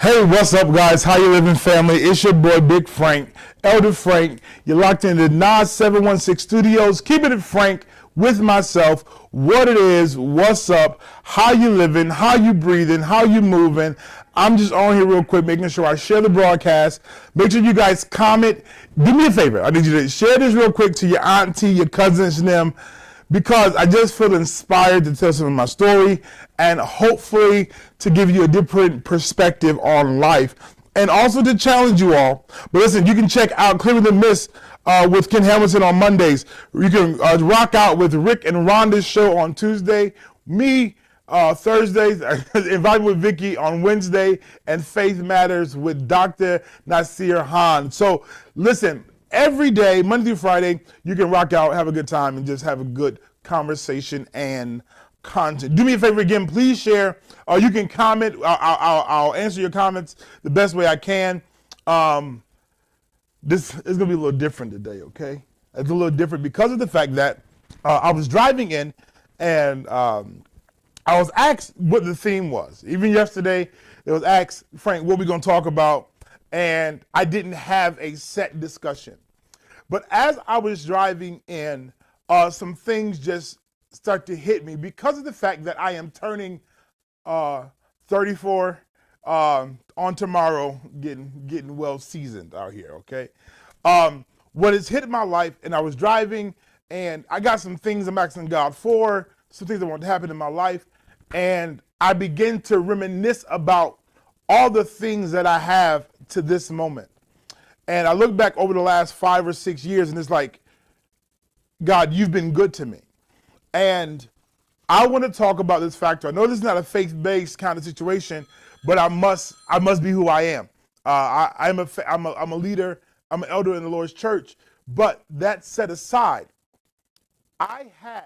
Hey, what's up, guys? How you living, family? It's your boy, Big Frank, Elder Frank. You're locked into Nas 716 Studios. Keeping it frank with myself. What it is, what's up, how you living, how you breathing, how you moving. I'm just on here real quick, making sure I share the broadcast. Make sure you guys comment. Do me a favor. I need you to share this real quick to your auntie, your cousins, and them, because I just feel inspired to tell some of my story and hopefully to give you a different perspective on life and also to challenge you all. But listen, you can check out Clearing the Mist with Ken Hamilton on Mondays. You can rock out with Rick and Rhonda's show on Tuesday. Me, Thursdays, Invite with Vicky on Wednesday, and Faith Matters with Dr. Nasir Khan. So listen, every day, Monday through Friday, you can rock out, have a good time, and just have a good conversation and content. Do me a favor again, please share. You can comment. I'll answer your comments the best way I can. This is gonna be a little different today, okay? It's a little different because of the fact that I was driving in and I was asked what the theme was. Even yesterday, it was asked, Frank, what are we gonna talk about? And I didn't have a set discussion. But as I was driving in, some things just start to hit me because of the fact that I am turning 34 on tomorrow, getting well seasoned out here, okay? What has hit my life, and I was driving, and I got some things I'm asking God for, some things that want to happen in my life, and I begin to reminisce about all the things that I have to this moment. And I look back over the last 5 or 6 years and it's like, God, you've been good to me. And I want to talk about this factor. I know this is not a faith-based kind of situation, but I must be who I am. I'm a leader, I'm an elder in the Lord's church, but that set aside, I have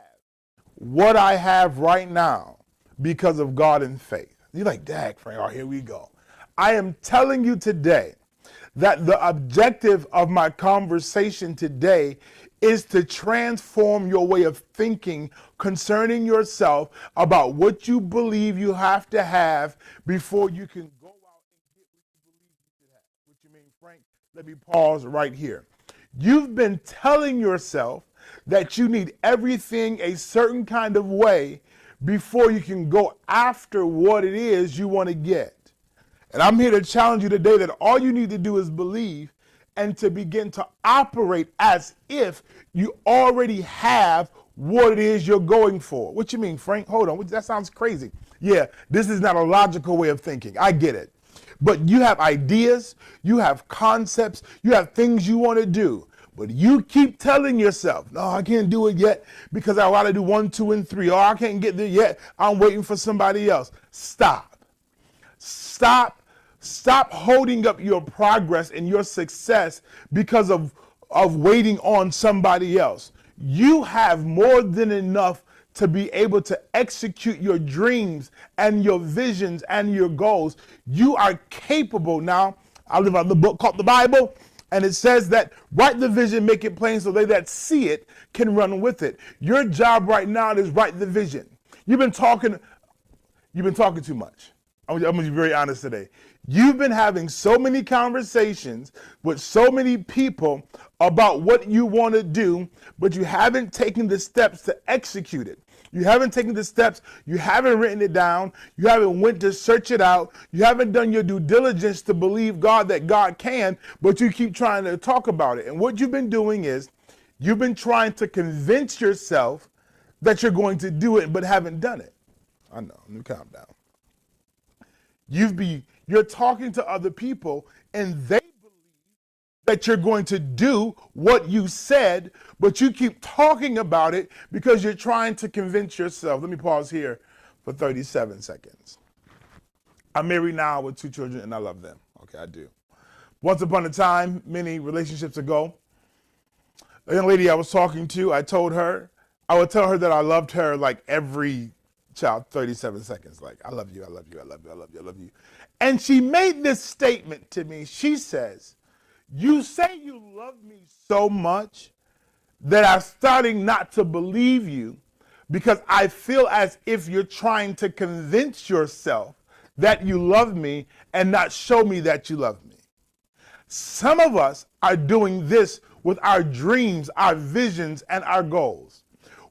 what I have right now because of God and faith. You're like, Dag, Frank, here we go. I am telling you today that the objective of my conversation today is to transform your way of thinking concerning yourself about what you believe you have to have before you can go out and get what you believe you should have. What you mean, Frank? Let me pause right here. You've been telling yourself that you need everything a certain kind of way before you can go after what it is you want to get. And I'm here to challenge you today that all you need to do is believe and to begin to operate as if you already have what it is you're going for. What you mean, Frank? Hold on, that sounds crazy. Yeah, this is not a logical way of thinking. I get it. But you have ideas, you have concepts, you have things you want to do. But you keep telling yourself, no, I can't do it yet because I got to do 1, 2, and 3. Or I can't get there yet. I'm waiting for somebody else. Stop. Stop holding up your progress and your success because of waiting on somebody else. You have more than enough to be able to execute your dreams and your visions and your goals. You are capable now. I live out the book called the Bible, and it says that write the vision, make it plain so they that see it can run with it. Your job right now is write the vision. You've been talking too much. I'm going to be very honest today. You've been having so many conversations with so many people about what you want to do, but you haven't taken the steps to execute it. You haven't taken the steps. You haven't written it down. You haven't went to search it out. You haven't done your due diligence to believe God that God can, but you keep trying to talk about it. And what you've been doing is you've been trying to convince yourself that you're going to do it, but haven't done it. I know. Let me calm down. You're talking to other people and they believe that you're going to do what you said, but you keep talking about it because you're trying to convince yourself. Let me pause here for 37 seconds. I'm married now with 2 children and I love them. Okay, I do. Once upon a time, many relationships ago, a young lady I was talking to, I would tell her that I loved her like every 37 seconds, like, I love you, I love you, I love you, I love you, I love you. And she made this statement to me. She says, you say you love me so much that I'm starting not to believe you because I feel as if you're trying to convince yourself that you love me and not show me that you love me. Some of us are doing this with our dreams, our visions, and our goals.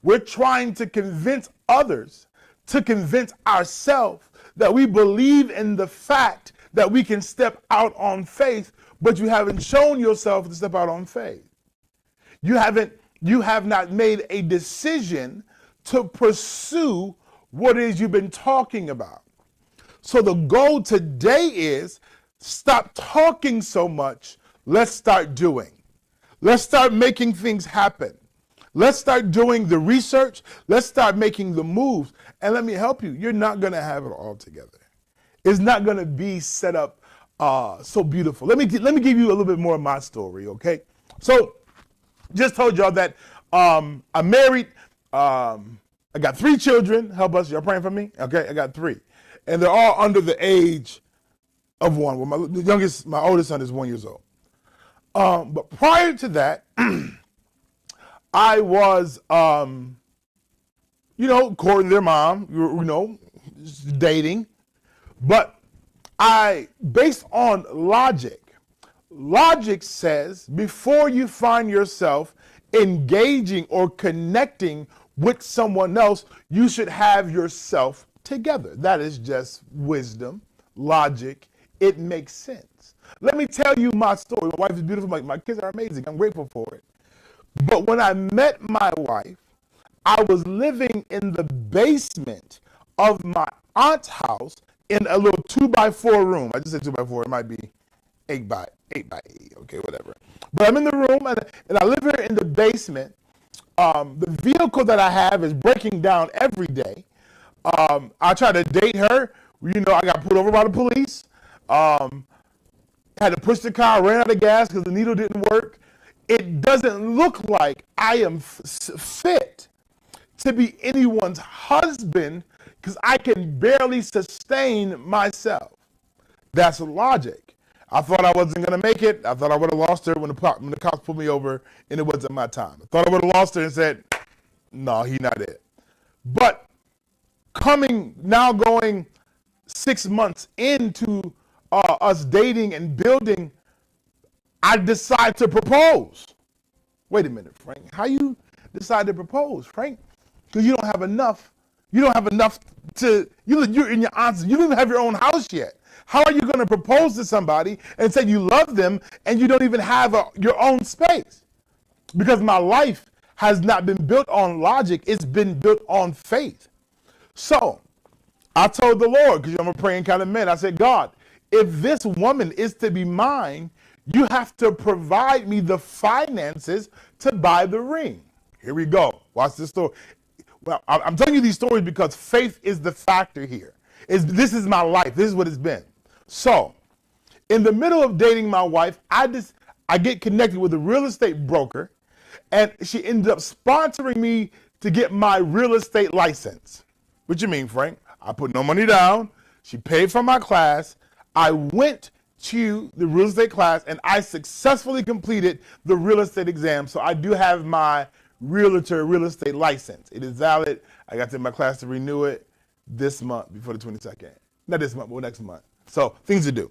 We're trying to convince others, to convince ourselves that we believe in the fact that we can step out on faith, but you haven't shown yourself to step out on faith. You have not made a decision to pursue what it is you've been talking about. So the goal today is stop talking so much. Let's start doing. Let's start making things happen. Let's start doing the research. Let's start making the moves. And let me help you. You're not going to have it all together. It's not going to be set up so beautiful. Let me give you a little bit more of my story, okay? So just told y'all that I'm married. I got 3 children. Help us. Y'all praying for me? Okay, I got 3. And they're all under the age of 1. Well, my oldest son is 1 year old. But prior to that, I was, courting their mom, dating. But based on logic says before you find yourself engaging or connecting with someone else, you should have yourself together. That is just wisdom, logic. It makes sense. Let me tell you my story. My wife is beautiful. My kids are amazing. I'm grateful for it. But when I met my wife, I was living in the basement of my aunt's house in a little 2x4 room. I just said 2x4. It might be 8x8. Okay, whatever. But I'm in the room, and I live here in the basement. The vehicle that I have is breaking down every day. I try to date her. I got pulled over by the police. Had to push the car, ran out of gas because the needle didn't work. It doesn't look like I am fit to be anyone's husband because I can barely sustain myself. That's logic. I thought I wasn't going to make it. I thought I would have lost her when the cops pulled me over and it wasn't my time. I thought I would have lost her and said, no, he's not it. But going 6 months into us dating and building, I decide to propose. Wait a minute, Frank. How you decide to propose, Frank? Because you don't have enough. You don't have enough you're in your aunt's, you don't even have your own house yet. How are you going to propose to somebody and say you love them and you don't even have your own space? Because my life has not been built on logic. It's been built on faith. So I told the Lord, because I'm a praying kind of man, I said, God, if this woman is to be mine, you have to provide me the finances to buy the ring. Here we go. Watch this story. Well, I'm telling you these stories because faith is the factor here. This is my life. This is what it's been. So, in the middle of dating my wife, I get connected with a real estate broker, and she ended up sponsoring me to get my real estate license. What you mean, Frank? I put no money down. She paid for my class. I went to the real estate class, and I successfully completed the real estate exam. So I do have my realtor real estate license. It is valid. I got to my class to renew it this month before the 22nd. Not this month, but next month. So things to do.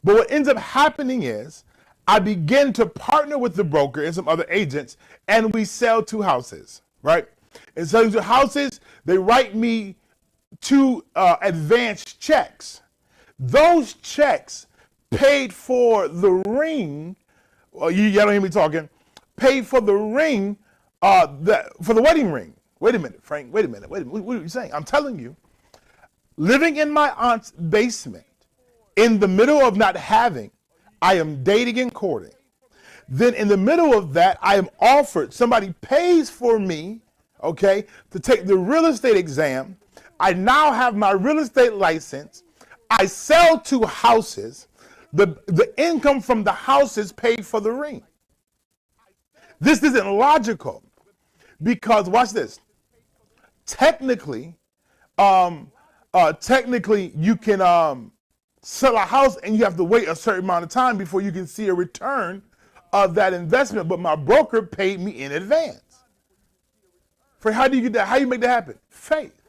But what ends up happening is I begin to partner with the broker and some other agents, and we sell 2 houses, right? And selling 2 houses, they write me 2 advanced checks. Those checks paid for the ring. Well, y'all don't hear me talking. Paid for the ring, for the wedding ring. Wait a minute, Frank. Wait a minute. What are you saying? I'm telling you, living in my aunt's basement, in the middle of not having, I am dating and courting. Then in the middle of that, I am offered, somebody pays for me, okay, to take the real estate exam. I now have my real estate license. I sell 2 houses. The income from the houses paid for the ring. This isn't logical because, watch this. Technically, you can sell a house and you have to wait a certain amount of time before you can see a return of that investment. But my broker paid me in advance. For how do you get that? How do you make that happen? Faith.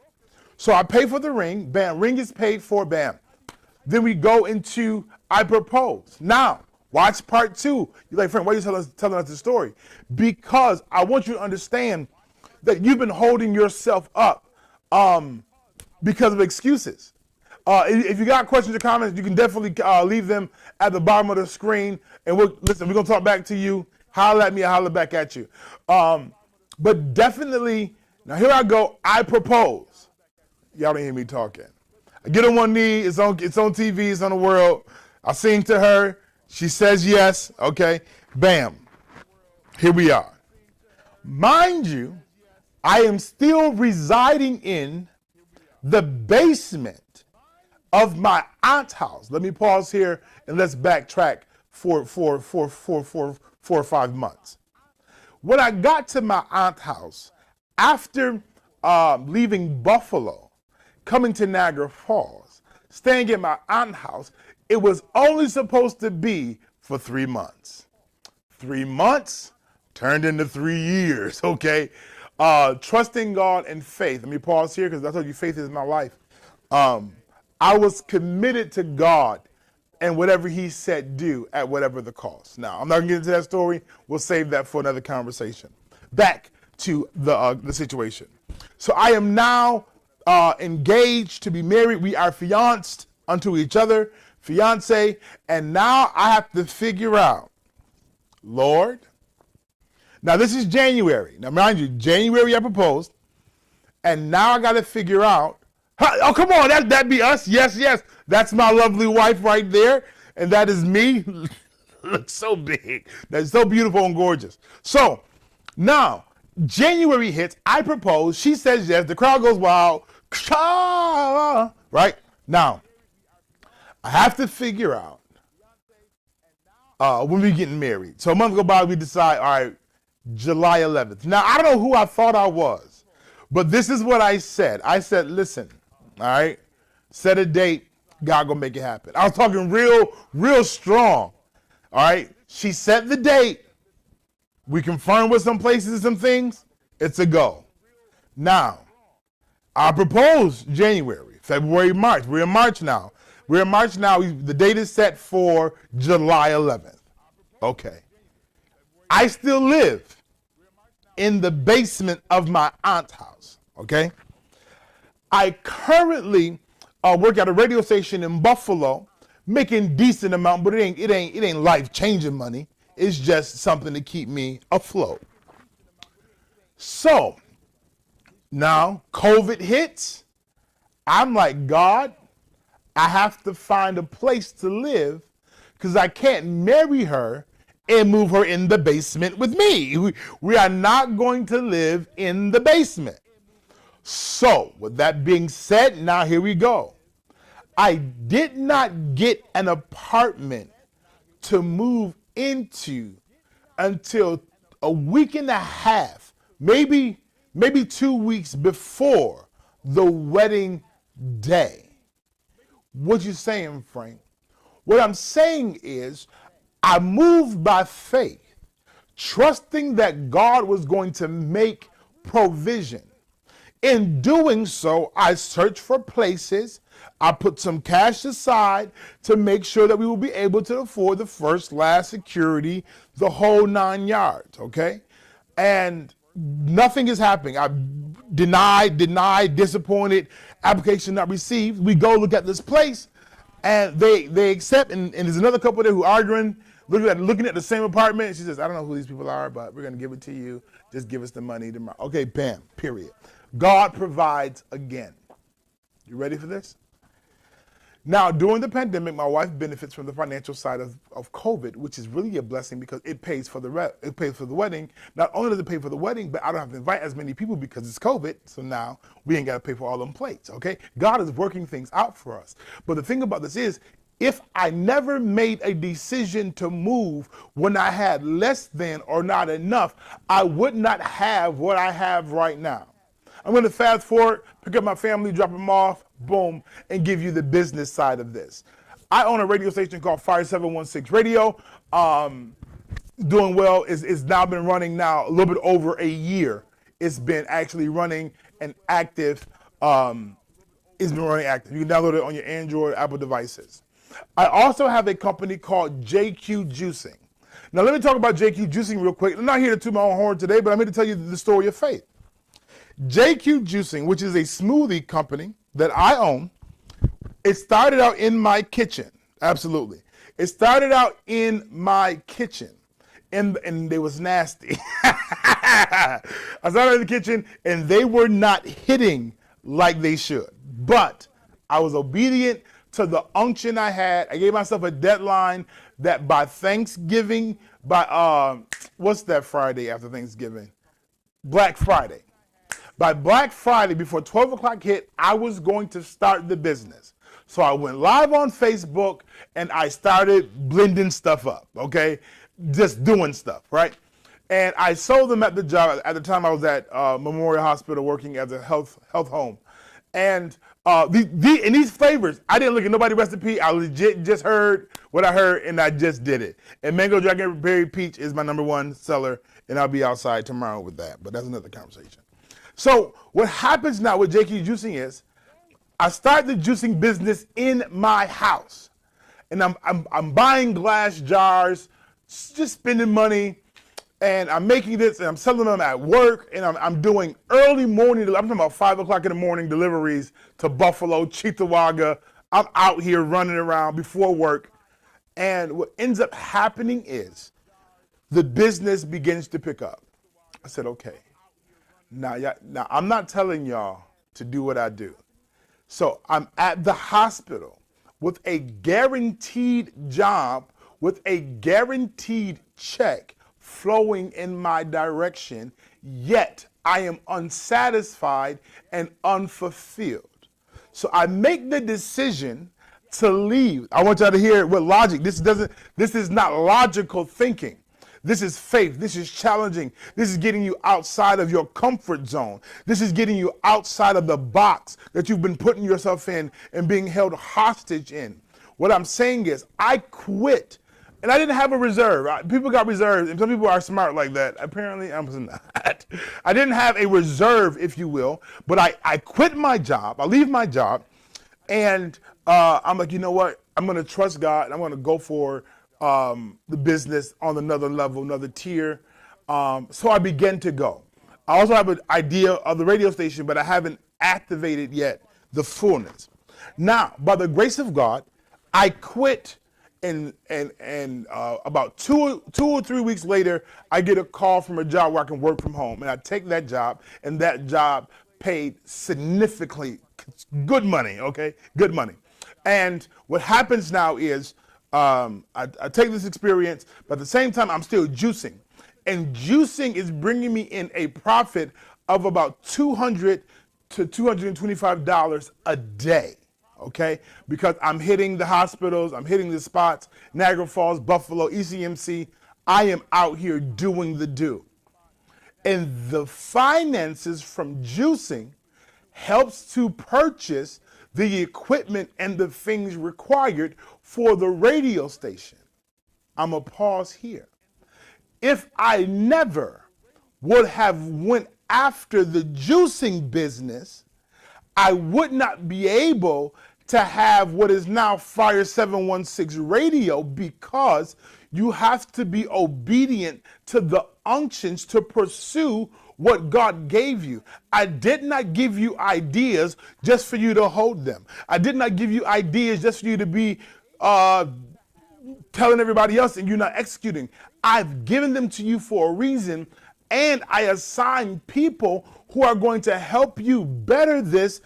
So I pay for the ring. Bam. Ring is paid for. Bam. Then we go into I propose. Now, watch part 2. You're like, Frank, why are you telling us this story? Because I want you to understand that you've been holding yourself up because of excuses. If you got questions or comments, you can definitely leave them at the bottom of the screen. And we're going to talk back to you. Holler at me, I'll holler back at you. But definitely, now here I go, I propose. Y'all don't hear me talking. I get on one knee, it's on TV, it's on the world. I sing to her, she says yes, okay, bam. Here we are. Mind you, I am still residing in the basement of my aunt's house. Let me pause here and let's backtrack for 4 or 5 months. When I got to my aunt's house, after leaving Buffalo, coming to Niagara Falls, staying at my aunt's house, it was only supposed to be for 3 months. 3 months turned into 3 years, okay? Trusting God and faith. Let me pause here because I told you faith is my life. I was committed to God and whatever he said do at whatever the cost. Now, I'm not going to get into that story. We'll save that for another conversation. Back to the situation. So I am now engaged to be married. We are fianced unto each other, fiance, and now I have to figure out, Lord, now this is January. Now mind you, January I proposed, and now I got to figure out, oh, come on, that'd be us. Yes, yes. That's my lovely wife right there. And that is me. Looks so big. That's so beautiful and gorgeous. So now January hits. I propose. She says yes. The crowd goes wild. Right? Now, I have to figure out when we getting married. So a month go by, we decide, all right, July 11th. Now, I don't know who I thought I was, but this is what I said. I said, listen, all right, set a date. God gonna make it happen. I was talking real strong. All right. She set the date. We confirmed with some places and some things. It's a go. Now, I proposed January, February, March. We're in March now. The date is set for July 11th. Okay. I still live in the basement of my aunt's house. Okay. I currently work at a radio station in Buffalo, making decent amount, but it ain't life-changing money. It's just something to keep me afloat. So now COVID hits. I'm like, God, I have to find a place to live because I can't marry her and move her in the basement with me. We are not going to live in the basement. So with that being said, now here we go. I did not get an apartment to move into until a week and a half, maybe 2 weeks before the wedding day. What you saying, Frank? What I'm saying is I moved by faith, trusting that God was going to make provision. In doing so, I searched for places. I put some cash aside to make sure that we will be able to afford the first, last, security, the whole 9 yards, okay? And nothing is happening. I denied, disappointed, application not received. We go look at this place, and they accept, and there's another couple there who are arguing, looking at the same apartment. She says, I don't know who these people are, but we're going to give it to you. Just give us the money tomorrow. Okay, bam, period. God provides again. You ready for this? Now, during the pandemic, my wife benefits from the financial side of COVID, which is really a blessing because it pays for the wedding. Not only does it pay for the wedding, but I don't have to invite as many people because it's COVID. So now we ain't got to pay for all them plates, okay? God is working things out for us. But the thing about this is, if I never made a decision to move when I had less than or not enough, I would not have what I have right now. I'm going to fast forward, pick up my family, drop them off, boom, and give you the business side of this. I own a radio station called Fire 716 Radio. Doing well. It's now been running now a little bit over a year. It's been actually running and active It's been running active. You can download it on your Android, Apple devices. I also have a company called JQ Juicing. Now let me talk about JQ Juicing real quick. I'm not here to toot my own horn today, but I'm here to tell you the story of faith. JQ Juicing, which is a smoothie company that I own, it started out in my kitchen. Absolutely. It started out in my kitchen, and they was nasty. I started in the kitchen, and they were not hitting like they should. But I was obedient to the unction I had. I gave myself a deadline that by Thanksgiving, by what's that Friday after Thanksgiving? Black Friday. By Black Friday, before 12 o'clock hit, I was going to start the business. So I went live on Facebook and I started blending stuff up, okay? Just doing stuff, right? And I sold them at the job. At the time I was at Memorial Hospital working as a health home. And these flavors, I didn't look at nobody's recipe. I legit just heard what I heard and I just did it. And Mango Dragon Berry Peach is my #1 seller, and I'll be outside tomorrow with that, but that's another conversation. So what happens now with JQ Juicing is I start the juicing business in my house, and I'm buying glass jars, just spending money, and I'm making this and I'm selling them at work, and I'm doing early morning. I'm talking about 5 o'clock in the morning deliveries to Buffalo, Cheektowaga. I'm out here running around before work, and what ends up happening is the business begins to pick up. I said, okay. Now, I'm not telling y'all to do what I do. So I'm at the hospital with a guaranteed job, with a guaranteed check flowing in my direction, yet I am unsatisfied and unfulfilled. So I make the decision to leave. I want y'all to hear it with logic. This is not logical thinking. This is faith. This is challenging. This is getting you outside of your comfort zone. This is getting you outside of the box that you've been putting yourself in and being held hostage in. What I'm saying is I quit, and I didn't have a reserve. People got reserves, and some people are smart like that. Apparently, I was not. I didn't have a reserve, if you will, but I quit my job. I leave my job, and I'm like, you know what? I'm going to trust God, and I'm going to go for the business on another level, another tier. So I began to go. I also have an idea of the radio station, but I haven't activated yet the fullness. Now, by the grace of God, I quit, and about two or 3 weeks later, I get a call from a job where I can work from home, and I take that job, and that job paid significantly good money, okay? Good money. And what happens now is I take this experience, but at the same time, I'm still juicing. And juicing is bringing me in a profit of about $200 to $225 a day, okay? Because I'm hitting the hospitals, I'm hitting the spots, Niagara Falls, Buffalo, ECMC. I am out here doing the do. And the finances from juicing helps to purchase the equipment and the things required for the radio station. I'm gonna pause here. If I never would have went after the juicing business, I would not be able to have what is now Fire 716 radio, because you have to be obedient to the unctions to pursue what God gave you. I did not give you ideas just for you to hold them. I did not give you ideas just for you to be telling everybody else and you're not executing. I've given them to you for a reason, and I assign people who are going to help you better this,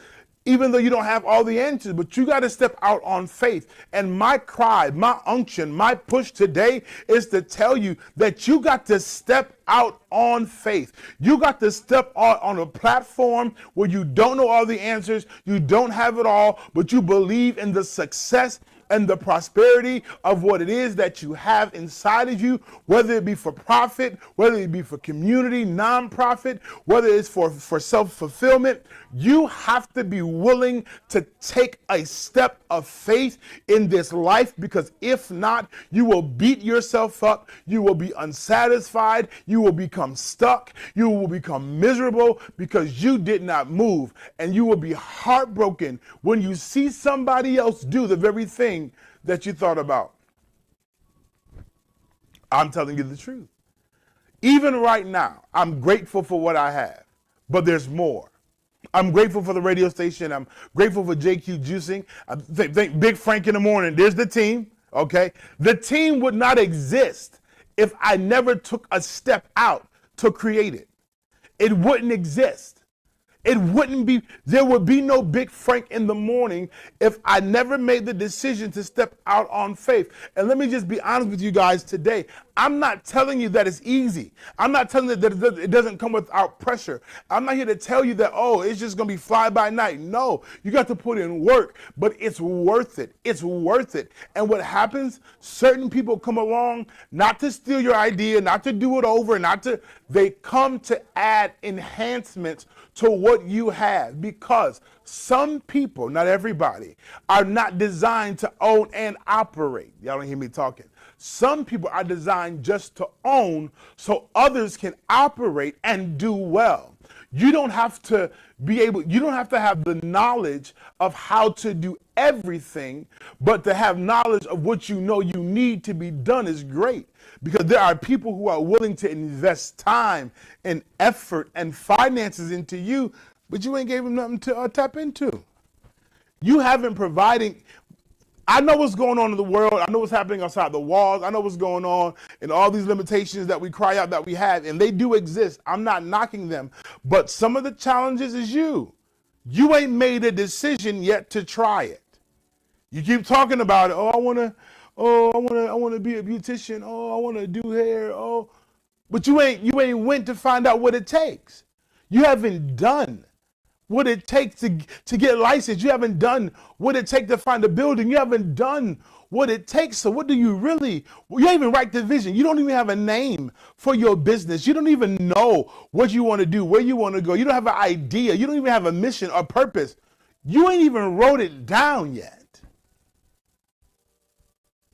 even though you don't have all the answers, but you got to step out on faith. And my cry, my unction, my push today is to tell you that you got to step out on faith. You got to step out on a platform where you don't know all the answers, you don't have it all, but you believe in the success and the prosperity of what it is that you have inside of you, whether it be for profit, whether it be for community, nonprofit, whether it's for self-fulfillment, you have to be willing to take a step of faith in this life, because if not, you will beat yourself up, you will be unsatisfied, you will become stuck, you will become miserable because you did not move, and you will be heartbroken when you see somebody else do the very thing that you thought about. I'm telling you the truth. Even right now, I'm grateful for what I have, but there's more. I'm grateful for the radio station. I'm grateful for JQ Juicing. I think Big Frank in the morning. There's the team, okay? The team would not exist if I never took a step out to create it. It wouldn't exist. It wouldn't be, there would be no Big Frank in the morning if I never made the decision to step out on faith. And let me just be honest with you guys today. I'm not telling you that it's easy. I'm not telling you that it doesn't come without pressure. I'm not here to tell you that, oh, it's just going to be fly by night. No, you got to put in work, but it's worth it. It's worth it. And what happens, certain people come along not to steal your idea, not to do it over, they come to add enhancements to what you have, because some people, not everybody, are not designed to own and operate. Y'all don't hear me talking. Some people are designed just to own so others can operate and do well. You don't have to have the knowledge of how to do everything, but to have knowledge of what you know you need to be done is great. Because there are people who are willing to invest time and effort and finances into you, but you ain't gave them nothing to tap into. You haven't provided. I know what's going on in the world. I know what's happening outside the walls. I know what's going on and all these limitations that we cry out that we have, and they do exist. I'm not knocking them, but some of the challenges is you. You ain't made a decision yet to try it. You keep talking about it. I want to be a beautician. I want to do hair. But you ain't went to find out what it takes. You haven't done what it takes to get licensed. You haven't done what it takes to find a building. You haven't done what it takes. So what do you really, you don't even write the vision. You don't even have a name for your business. You don't even know what you want to do, where you want to go. You don't have an idea. You don't even have a mission or purpose. You ain't even wrote it down yet.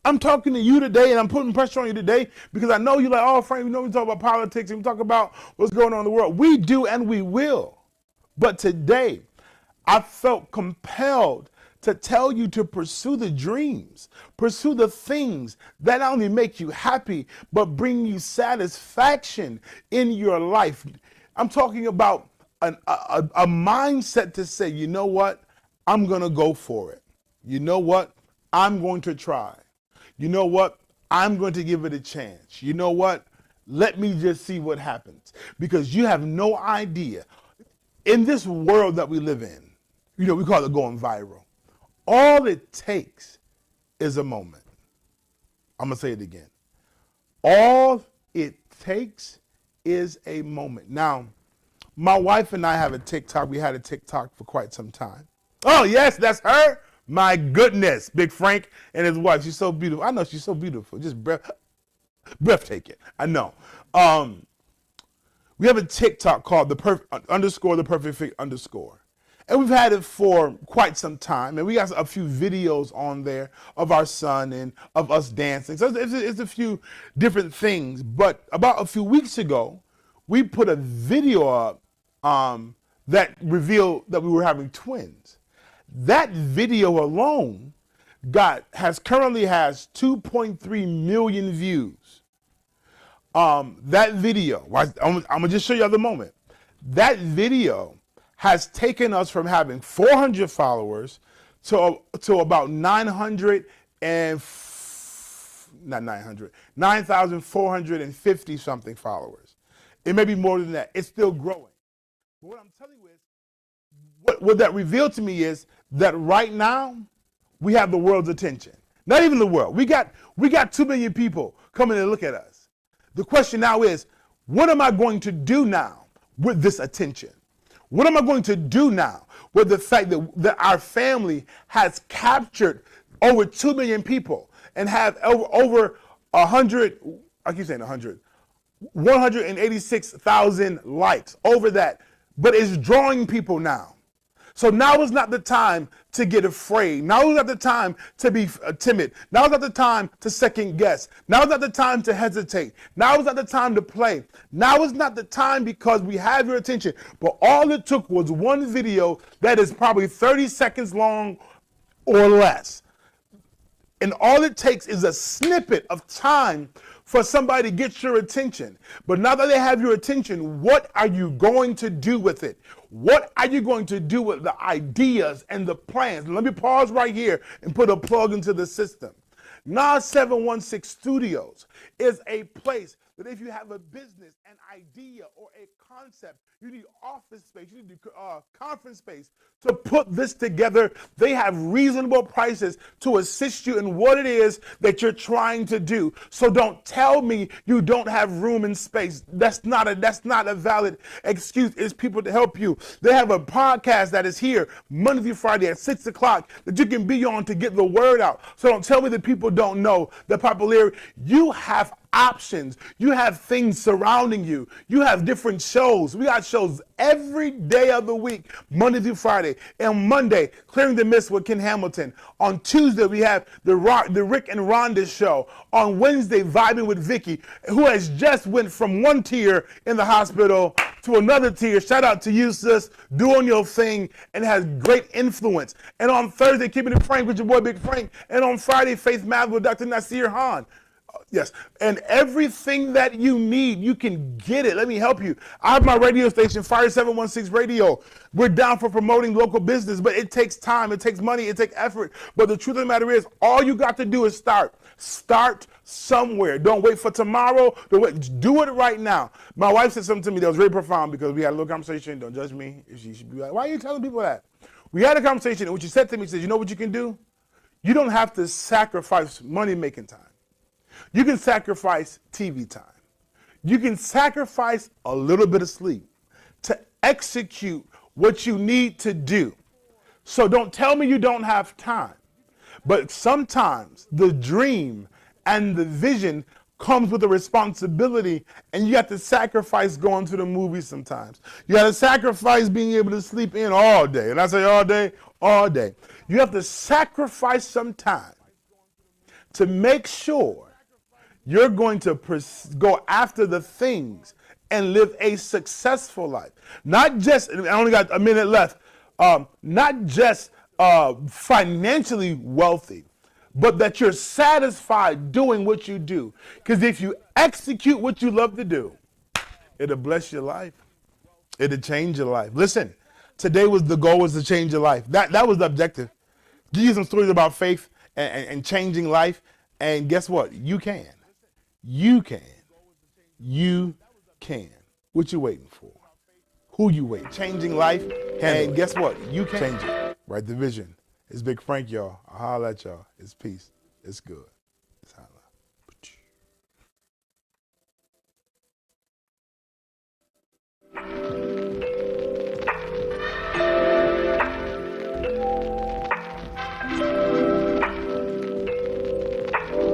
I'm talking to you today, and I'm putting pressure on you today because I know you're like, oh, Frank, we talk about politics and we talk about what's going on in the world. We do, and we will. But today, I felt compelled to tell you to pursue the dreams, pursue the things that not only make you happy, but bring you satisfaction in your life. I'm talking about a mindset to say, you know what? I'm going to go for it. You know what? I'm going to try. You know what? I'm going to give it a chance. You know what? Let me just see what happens. Because you have no idea. In this world that we live in, we call it going viral. All it takes is a moment. I'm going to say it again. All it takes is a moment. Now, my wife and I have a TikTok. We had a TikTok for quite some time. Oh, yes, that's her. My goodness, Big Frank and his wife. She's so beautiful. I know she's so beautiful. Just breathtaking. I know. We have a TikTok called the perfect fit underscore. And we've had it for quite some time. And we got a few videos on there of our son and of us dancing. So it's a few different things. But about a few weeks ago, we put a video up that revealed that we were having twins. That video alone currently has 2.3 million views. That video, I'm gonna just show you the moment. That video has taken us from having 400 followers to about 9,450 something followers. It may be more than that. It's still growing. But what I'm telling you is, what that revealed to me is that right now we have the world's attention. Not even the world. We got 2 million people coming to look at us. The question now is, what am I going to do now with this attention? What am I going to do now with the fact that our family has captured over 2 million people and have over 100, I keep saying 100, 186,000 likes over that. But it's drawing people now. So now is not the time to get afraid. Now is not the time to be timid. Now is not the time to second guess. Now is not the time to hesitate. Now is not the time to play. Now is not the time because we have your attention. But all it took was one video that is probably 30 seconds long or less. And all it takes is a snippet of time for somebody to get your attention. But now that they have your attention, what are you going to do with it? What are you going to do with the ideas and the plans? Let me pause right here and put a plug into the system. Nas 716 Studios is a place that if you have a business, an idea, or a concept, you need office space, you need conference space to put this together. They have reasonable prices to assist you in what it is that you're trying to do. So don't tell me you don't have room and space. That's not a valid excuse. It's people to help you. They have a podcast that is here Monday through Friday at 6 o'clock that you can be on to get the word out. So don't tell me that people don't know the popularity. You have options. You have things surrounding you. You have different shows. We got shows every day of the week, Monday through Friday. And Monday, Clearing the Mist with Ken Hamilton. On Tuesday, we have the Rick and Rhonda show. On Wednesday, Vibing with Vicky, who has just went from one tier in the hospital to another tier. Shout out to you, sis, doing your thing and has great influence. And on Thursday, Keeping It Frank with your boy Big Frank. And on Friday, Faith Math with Dr. Nasir Han. Yes, and everything that you need, you can get it. Let me help you. I have my radio station, Fire 716 Radio. We're down for promoting local business, but it takes time, it takes money, it takes effort. But the truth of the matter is, all you got to do is start. Start somewhere. Don't wait for tomorrow. Do it right now. My wife said something to me that was very profound because we had a little conversation. Don't judge me. She should be like, why are you telling people that? We had a conversation, and what she said to me, she said, you know what you can do? You don't have to sacrifice money-making time. You can sacrifice TV time. You can sacrifice a little bit of sleep to execute what you need to do. So don't tell me you don't have time. But sometimes the dream and the vision comes with a responsibility, and you have to sacrifice going to the movies sometimes. You got to sacrifice being able to sleep in all day. And I say all day, all day. You have to sacrifice some time to make sure you're going to go after the things and live a successful life. Not just, I only got a minute left, not just financially wealthy, but that you're satisfied doing what you do. Because if you execute what you love to do, it'll bless your life. It'll change your life. Listen, today the goal was to change your life. That was the objective. Give you some stories about faith and changing life. And guess what? You can. You can. You can. What you waiting for? Who you waiting? Changing life. And guess what? You can change it. Right, the vision. It's Big Frank, y'all. I'll holler at y'all. It's peace. It's good. It's hot.